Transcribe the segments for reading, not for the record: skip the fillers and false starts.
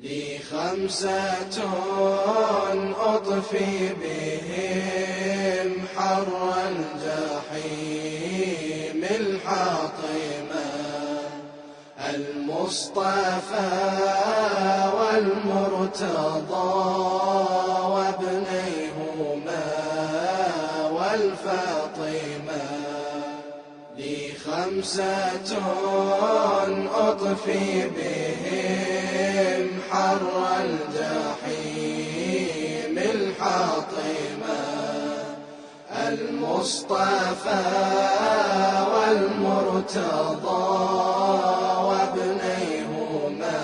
لي خمسة أطفي بهم حر الجحيم الحاطمة المصطفى والمرتضى وابنيهما والفاطمة لي خمسة أطفي بهم حر الجحيم الحاطمة المصطفى والمرتضى وابنيهما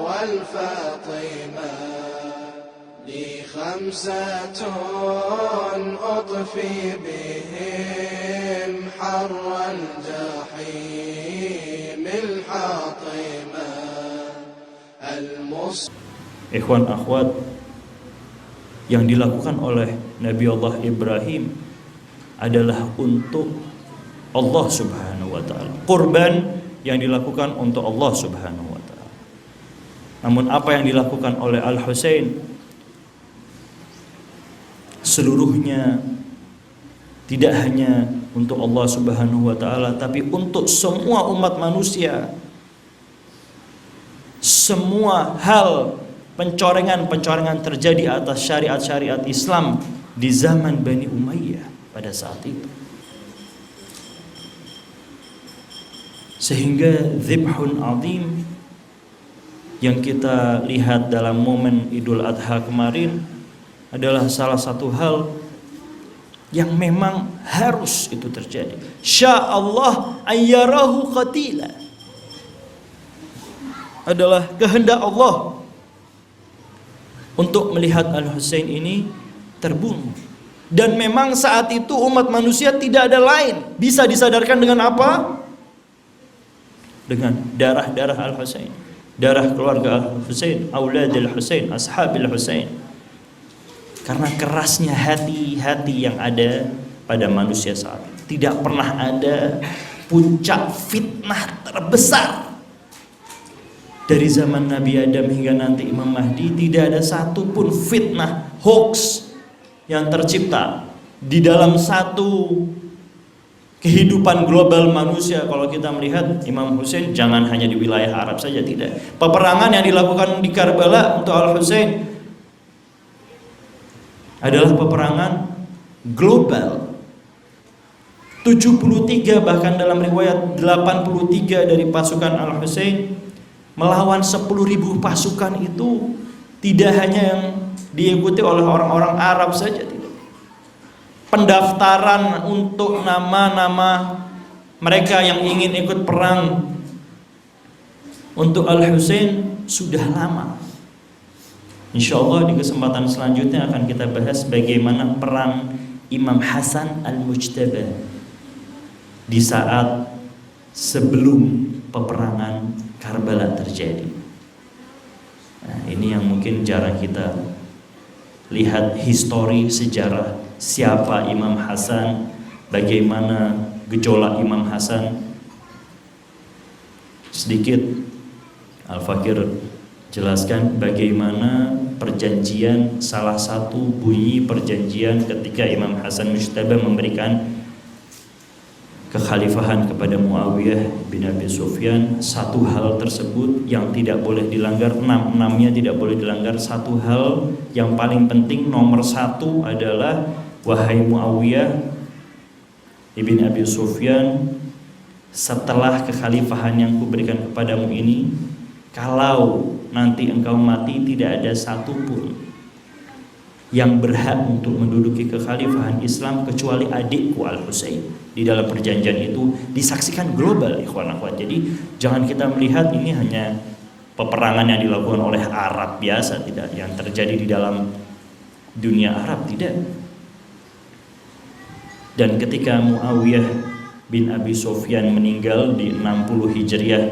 والفاطمة لي خمسة أطفي بهم حر الجحيم الحاطمة Ikhwan akhwat, yang dilakukan oleh Nabi Allah Ibrahim adalah untuk Allah Subhanahu wa taala. Kurban yang dilakukan untuk Allah Subhanahu wa taala. Namun apa yang dilakukan oleh Al-Husain seluruhnya tidak hanya untuk Allah Subhanahu wa taala, tapi untuk semua umat manusia. Semua hal pencorengan-pencorengan terjadi atas syariat-syariat Islam di zaman Bani Umayyah pada saat itu. Sehingga dzibhun azim yang kita lihat dalam momen Idul Adha kemarin adalah salah satu hal yang memang harus itu terjadi. Sya'allah ayyarahu qatila, adalah kehendak Allah untuk melihat Al-Husain ini terbunuh. Dan memang saat itu umat manusia tidak ada lain bisa disadarkan dengan apa? Dengan darah-darah Al-Husain, darah keluarga Al-Husain, auladil Husain, ashabil Husain. Karena kerasnya hati-hati yang ada pada manusia saat itu. Tidak pernah ada puncak fitnah terbesar dari zaman Nabi Adam hingga nanti Imam Mahdi. Tidak ada satupun fitnah, hoax yang tercipta di dalam satu kehidupan global manusia. Kalau kita melihat Imam Husain, jangan hanya di wilayah Arab saja, tidak. Peperangan yang dilakukan di Karbala untuk Al-Husain adalah peperangan global. 73 bahkan dalam riwayat 83 dari pasukan Al-Husain melawan 10.000 pasukan itu tidak hanya yang diikuti oleh orang-orang Arab saja, tidak. Pendaftaran untuk nama-nama mereka yang ingin ikut perang untuk Al-Husain sudah lama. Insyaallah di kesempatan selanjutnya akan kita bahas bagaimana peran Imam Hasan Al-Mujtaba di saat sebelum peperangan Karbala terjadi. Nah, ini yang mungkin jarang kita lihat, histori sejarah siapa Imam Hasan, bagaimana gejolak Imam Hasan. Sedikit Al-Fakir jelaskan bagaimana perjanjian, salah satu bunyi perjanjian ketika Imam Hasan Mujtaba memberikan kekhalifahan kepada Muawiyah bin Abi Sufyan. Satu hal tersebut yang tidak boleh dilanggar, enam-enamnya tidak boleh dilanggar. Satu hal yang paling penting, nomor satu adalah, wahai Muawiyah ibn Abi Sufyan, setelah kekhalifahan yang kuberikan kepadamu ini, kalau nanti engkau mati, tidak ada satupun yang berhak untuk menduduki kekhalifahan Islam kecuali adikku Al-Husain. Di dalam perjanjian itu disaksikan global, ikhwan akhwat. Jadi jangan kita melihat ini hanya peperangan yang dilakukan oleh Arab biasa, tidak, yang terjadi di dalam dunia Arab, tidak. Dan ketika Muawiyah bin Abi Sufyan meninggal di 60 Hijriah,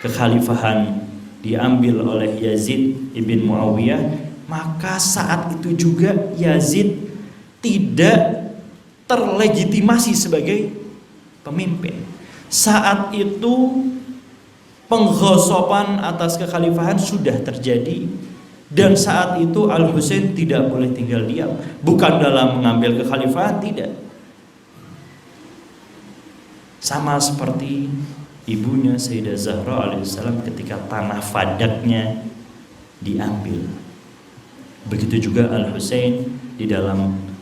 kekhalifahan diambil oleh Yazid ibn Muawiyah, maka saat itu juga Yazid tidak terlegitimasi sebagai pemimpin. Saat itu Penggosopan atas kekhalifahan sudah terjadi, dan saat itu Al-Husain tidak boleh tinggal diam. Bukan dalam mengambil kekhalifahan, tidak. Sama seperti ibunya Sayyidah Zahra alaihissalam ketika tanah Fadaknya diambil. Begitu juga Al-Husain di dalam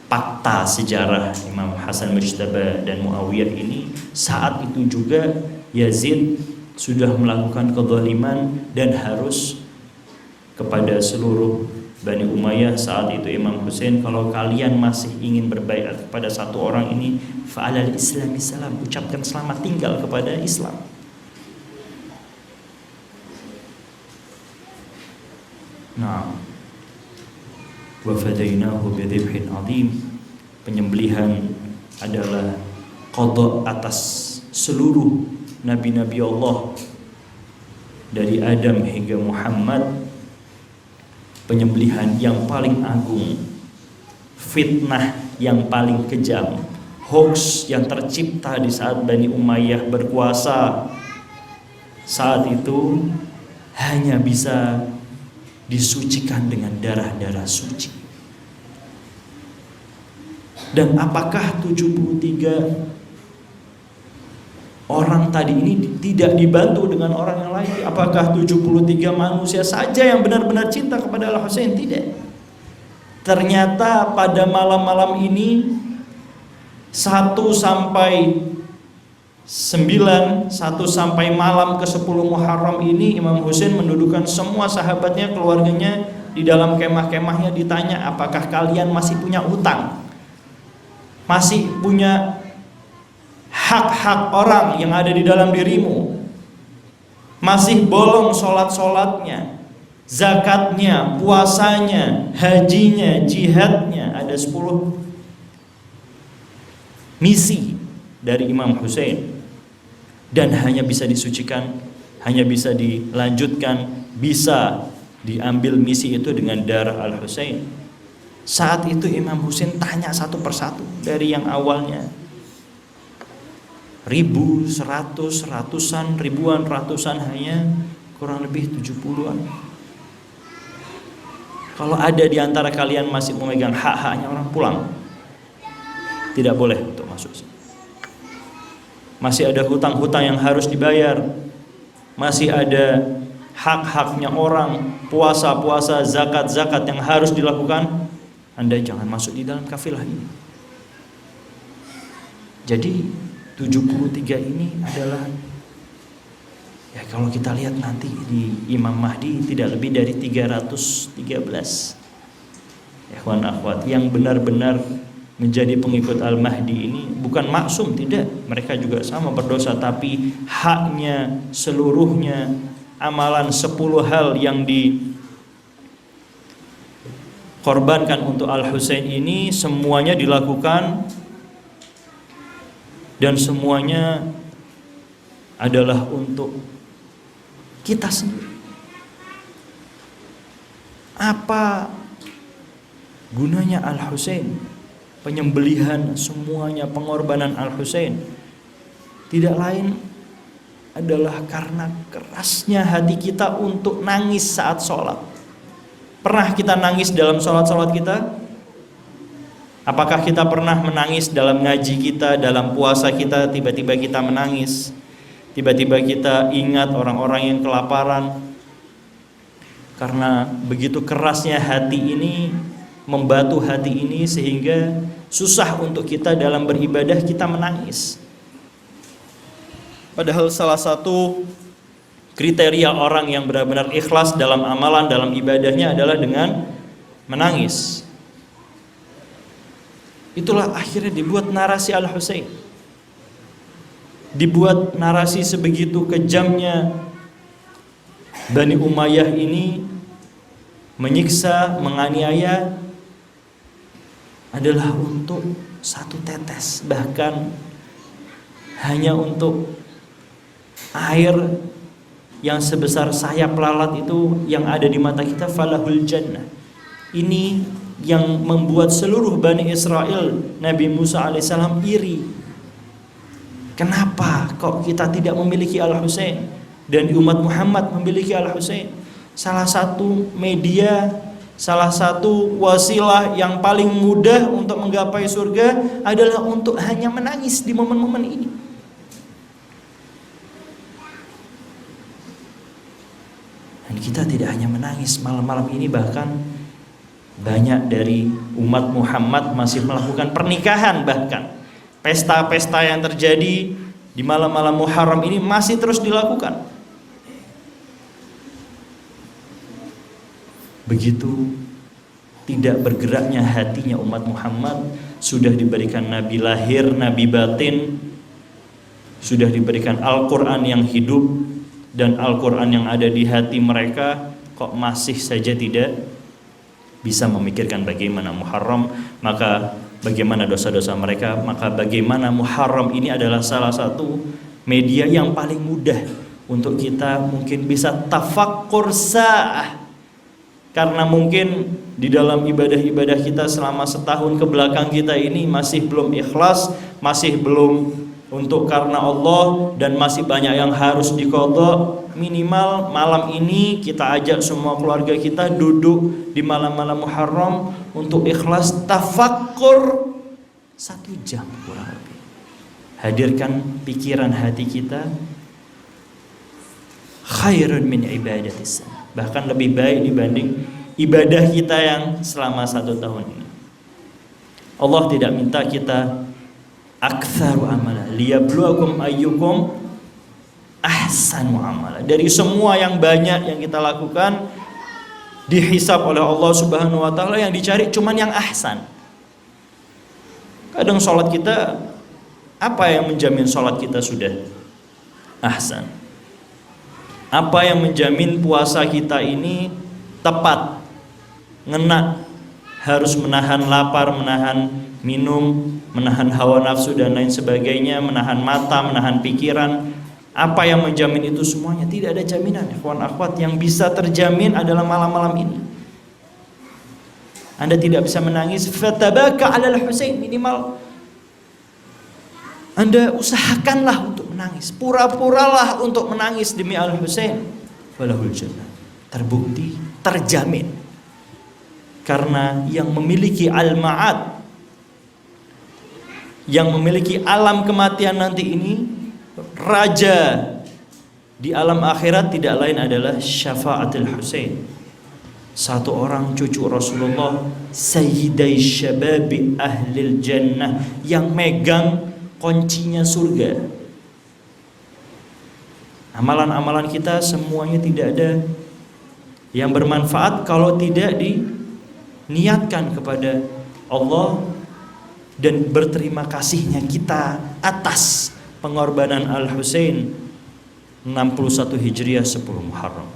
fakta sejarah Imam Hasan Mujtaba dan Muawiyah ini, saat itu juga Yazid sudah melakukan kezaliman dan harus kepada seluruh Bani Umayyah. Saat itu Imam Husain, kalau kalian masih ingin berbaiat kepada satu orang ini, fa'alal islami salam, ucapkan selamat tinggal kepada Islam. Nah, wa fadainahu bidhibhin azim. Penyembelihan adalah qada atas seluruh nabi-nabi Allah dari Adam hingga Muhammad. Penyembelihan yang paling agung, fitnah yang paling kejam, hoax yang tercipta di saat Bani Umayyah berkuasa, saat itu hanya bisa disucikan dengan darah-darah suci. Dan apakah 73 orang tadi ini tidak dibantu dengan orang yang lain? Apakah 73 manusia saja yang benar-benar cinta kepada Al-Husain? Tidak. Ternyata pada malam-malam ini 1 sampai 9, 1 sampai malam ke-10 Muharram ini, Imam Husain mendudukan semua sahabatnya, keluarganya di dalam kemah-kemahnya, ditanya, apakah kalian masih punya utang? Masih punya hak-hak orang yang ada di dalam dirimu? Masih bolong sholat-sholatnya, zakatnya, puasanya, hajinya, jihadnya? Ada 10 misi dari Imam Husain, dan hanya bisa disucikan, hanya bisa dilanjutkan, bisa diambil misi itu dengan darah Al-Husain. Saat itu Imam Husain tanya satu persatu, dari yang awalnya 1000, 100, ratusan, ribuan, ratusan, hanya kurang lebih 70-an. Kalau ada di antara kalian masih memegang hak-haknya orang, pulang. Tidak boleh untuk masuk sini. Masih ada hutang-hutang yang harus dibayar, masih ada hak-haknya orang, puasa-puasa, zakat-zakat yang harus dilakukan. Anda jangan masuk di dalam kafilah ini. Jadi 73 ini adalah, ya kalau kita lihat nanti di Imam Mahdi tidak lebih dari 313 ikhwan akhwat yang benar-benar menjadi pengikut Al-Mahdi ini. Bukan maksum, tidak, mereka juga sama berdosa, tapi haknya seluruhnya, amalan 10 hal yang dikorbankan untuk Al-Husain ini semuanya dilakukan, dan semuanya adalah untuk kita sendiri. Apa gunanya Al-Husain? Penyembelihan semuanya, pengorbanan Al-Husain tidak lain adalah karena kerasnya hati kita untuk nangis saat sholat. Pernah kita nangis dalam sholat-sholat kita? Apakah kita pernah menangis dalam ngaji kita, dalam puasa kita, tiba-tiba kita menangis? Tiba-tiba kita ingat orang-orang yang kelaparan. Karena begitu kerasnya hati ini, membatu hati ini, sehingga susah untuk kita dalam beribadah, kita menangis. Padahal salah satu kriteria orang yang benar-benar ikhlas dalam amalan, dalam ibadahnya adalah dengan menangis. Itulah akhirnya dibuat narasi Al-Husain, dibuat narasi sebegitu kejamnya Bani Umayyah ini menyiksa, menganiaya, adalah untuk satu tetes, bahkan hanya untuk air yang sebesar sayap lalat itu yang ada di mata kita, falahul jannah. Ini yang membuat seluruh Bani Israel, Nabi Musa alaihissalam iri. Kenapa kok kita tidak memiliki Al-Husain dan umat Muhammad memiliki Al-Husain? Salah satu media, salah satu wasilah yang paling mudah untuk menggapai surga adalah untuk hanya menangis di momen-momen ini. Dan kita tidak hanya menangis malam-malam ini, bahkan banyak dari umat Muhammad masih melakukan pernikahan, bahkan pesta-pesta yang terjadi di malam-malam Muharram ini masih terus dilakukan. Begitu tidak bergeraknya hatinya umat Muhammad, sudah diberikan nabi lahir, nabi batin, sudah diberikan Al-Quran yang hidup dan Al-Quran yang ada di hati mereka, kok masih saja tidak bisa memikirkan bagaimana Muharram, maka bagaimana dosa-dosa mereka, maka bagaimana Muharram ini adalah salah satu media yang paling mudah untuk kita mungkin bisa tafakkur sa'ah. Karena mungkin di dalam ibadah-ibadah kita selama setahun ke belakang kita ini masih belum ikhlas, masih belum untuk karena Allah, dan masih banyak yang harus diqadha. Minimal malam ini kita ajak semua keluarga kita duduk di malam-malam Muharram untuk ikhlas tafakkur 1 jam kurang lebih. Hadirkan pikiran hati kita, khairun min ibadatis sana, bahkan lebih baik dibanding ibadah kita yang selama 1 tahun ini. Allah tidak minta kita aktsaru amala liyabluwakum ayyukum ahsanu amala. Dari semua yang banyak yang kita lakukan, dihisab oleh Allah Subhanahu wa taala, yang dicari cuman yang ahsan. Kadang sholat kita, apa yang menjamin sholat kita sudah ahsan? Apa yang menjamin puasa kita ini tepat, ngena, harus menahan lapar, menahan minum, menahan hawa nafsu dan lain sebagainya, menahan mata, menahan pikiran. Apa yang menjamin itu semuanya? Tidak ada jaminan, ikhwan akhwat. Yang bisa terjamin adalah malam-malam ini. Anda tidak bisa menangis, fatabaka 'alal Husain, minimal Anda usahakanlah untuk menangis, pura-puralah untuk menangis demi Al-Husain. Falahul jannah, terbukti, terjamin. Karena yang memiliki al-ma'ad, yang memiliki alam kematian nanti ini, raja di alam akhirat tidak lain adalah syafaatul Husain. Satu orang cucu Rasulullah, sayyidai syababi ahlil jannah, yang megang kuncinya surga. Amalan-amalan kita semuanya tidak ada yang bermanfaat kalau tidak diniatkan kepada Allah dan berterima kasihnya kita atas pengorbanan Al-Husain 61 Hijriah 10 Muharram.